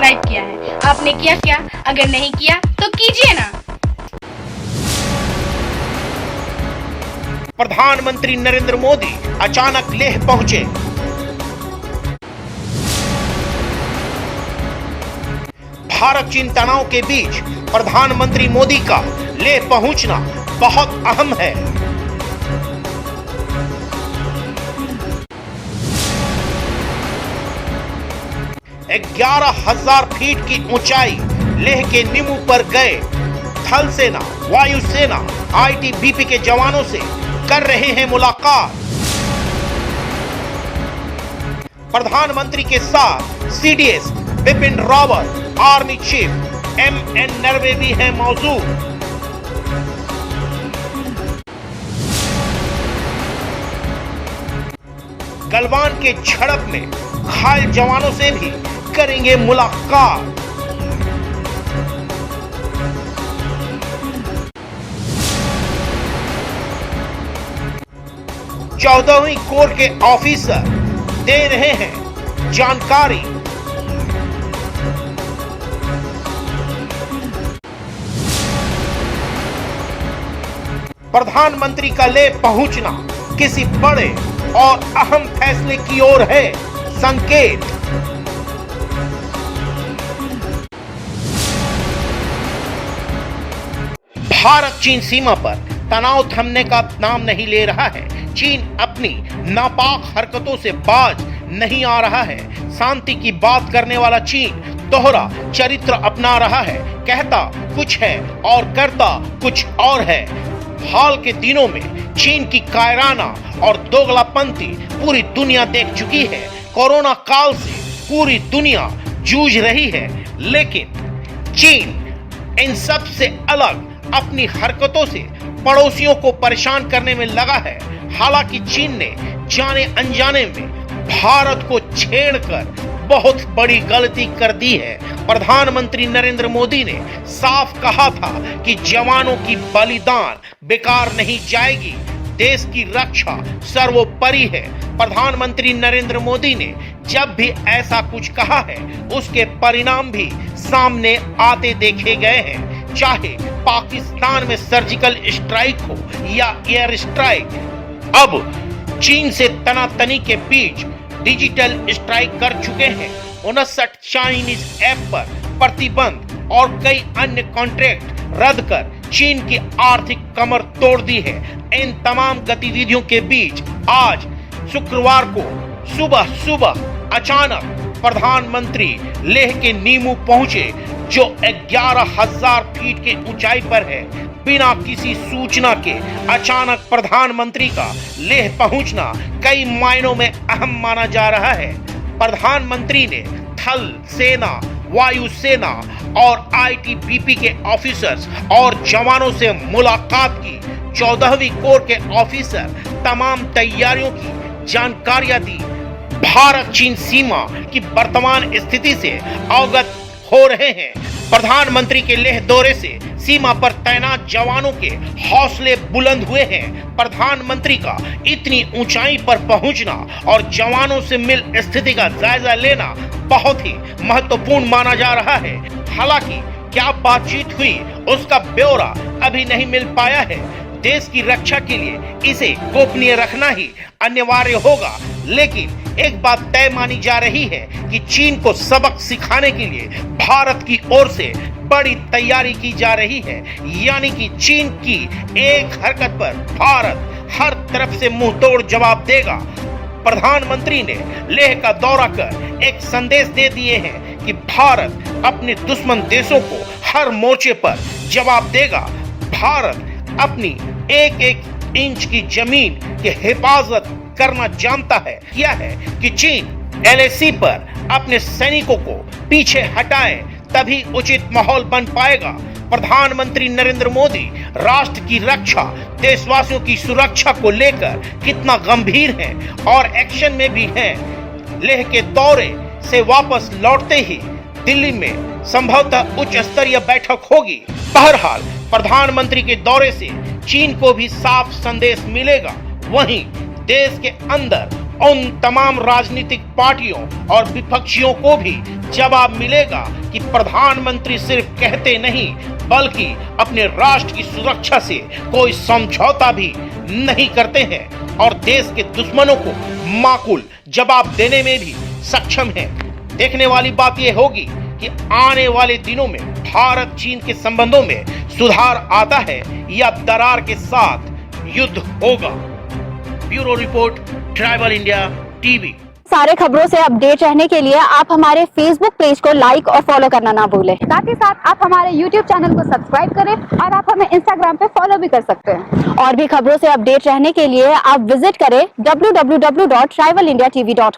Subscribe किया है। आपने किया क्या? अगर नहीं किया तो कीजिए ना। प्रधानमंत्री नरेंद्र मोदी अचानक लेह पहुंचे। भारत चीन तनाव के बीच प्रधानमंत्री मोदी का लेह पहुंचना बहुत अहम है। ग्यारह 11,000 फीट की ऊंचाई लेह के निमू पर गए थल सेना, वायु सेना, आईटीबीपी के जवानों से कर रहे हैं मुलाकात। प्रधानमंत्री के साथ CDS Bipin Rawat, army chief M N Naravane भी हैं मौजूद। गलवान के झड़प में घायल जवानों से भी करेंगे मुलाकात। चौदहवीं कोर के ऑफिसर दे रहे हैं जानकारी। प्रधानमंत्री का लेह पहुंचना किसी बड़े और अहम फैसले की ओर है संकेत। भारत चीन सीमा पर तनाव थमने का नाम नहीं ले रहा है। चीन अपनी नापाक हरकतों से बाज नहीं आ रहा है। शांति की बात करने वाला चीन दोहरा चरित्र अपना रहा है। कहता कुछ है और करता कुछ और है। हाल के दिनों में चीन की कायराना और दोगलापंथी पूरी दुनिया देख चुकी है। कोरोना काल से पूरी दुनिया जूझ रही है, लेकिन चीन इन सब से अलग अपनी हरकतों से पड़ोसियों को परेशान करने में लगा है। हालांकि चीन ने जाने अनजाने में भारत को छेड़कर बहुत बड़ी गलती कर दी है। प्रधानमंत्री नरेंद्र मोदी ने साफ कहा था कि जवानों की बलिदान बेकार नहीं जाएगी। देश की रक्षा सर्वोपरि है। प्रधानमंत्री नरेंद्र मोदी ने जब भी ऐसा कुछ कहा है, उसके परिणाम भी सामने आते देखे गए हैं। चाहे पाकिस्तान में सर्जिकल स्ट्राइक हो या एयर स्ट्राइक, अब चीन से तनातनी के बीच डिजिटल स्ट्राइक कर चुके हैं। 59 चाइनीज ऐप पर प्रतिबंध और कई अन्य कॉन्ट्रैक्ट रद्द कर चीन की आर्थिक कमर तोड़ दी है। इन तमाम गतिविधियों के बीच आज शुक्रवार को सुबह सुबह अचानक प्रधानमंत्री लेह के नीमू पहुंचे, जो 11,000 फीट की ऊंचाई पर है। बिना किसी सूचना के अचानक प्रधानमंत्री का लेह पहुंचना कई मायनों में अहम माना जा रहा है। प्रधानमंत्री ने थल सेना, वायु सेना और आईटीबीपी के ऑफिसर्स और जवानों से मुलाकात की। 14वीं कोर के ऑफिसर तमाम तैयारियों की जानकारियां दी। भारत चीन सीमा की वर्तमान स्थिति से अवगत हो रहे हैं। प्रधानमंत्री के लेह दौरे से सीमा पर तैनात जवानों के हौसले बुलंद हुए हैं। प्रधानमंत्री का इतनी ऊंचाई पर पहुंचना और जवानों से मिल स्थिति का जायजा लेना बहुत ही महत्वपूर्ण माना जा रहा है। हालांकि क्या बातचीत हुई उसका ब्यौरा अभी नहीं मिल पाया है। देश की रक्षा के लिए इसे गोपनीय रखना ही अनिवार्य होगा। लेकिन एक बात तय मानी जा रही है कि चीन को सबक सिखाने के लिए भारत की ओर से बड़ी तैयारी की जा रही है। यानी कि चीन की एक हरकत पर भारत हर तरफ से मुंहतोड़ जवाब देगा। प्रधानमंत्री ने लेह का दौरा कर एक संदेश दे दिए हैं कि भारत अपने दुश्मन देशों को हर मोर्चे पर जवाब देगा। भारत अपनी एक एक इंच की जमीन की हिफाजत करना जानता है। यह है कि चीन एलएसी पर अपने सैनिकों को पीछे हटाए, तभी उचित माहौल बन पाएगा। प्रधानमंत्री नरेंद्र मोदी राष्ट्र की रक्षा, देशवासियों की सुरक्षा को लेकर कितना गंभीर हैं और एक्शन में भी हैं। लेह के दौरे से वापस लौटते ही दिल्ली में संभवतः उच्च स्तरीय बैठक होगी। बहरहाल प्रधानमंत्री के दौरे से चीन को भी साफ संदेश मिलेगा। वहीं देश के अंदर उन तमाम राजनीतिक पार्टियों और विपक्षियों को भी जवाब मिलेगा कि प्रधानमंत्री सिर्फ कहते नहीं बल्कि अपने राष्ट्र की सुरक्षा से कोई समझौता भी नहीं करते हैं और देश के दुश्मनों को माकूल जवाब देने में भी सक्षम हैं। देखने वाली बात यह होगी कि आने वाले दिनों में भारत चीन के संबंधों में सुधार आता है या दरार के साथ युद्ध होगा। Bureau report, tribal India TV. सारे खबरों से अपडेट रहने के लिए आप हमारे फेसबुक पेज को लाइक और फॉलो करना ना भूलें। साथ ही साथ आप हमारे यूट्यूब चैनल को सब्सक्राइब करें और आप हमें इंस्टाग्राम पे फॉलो भी कर सकते हैं। और भी खबरों से अपडेट रहने के लिए आप विजिट करें www.tribalindiatv.com।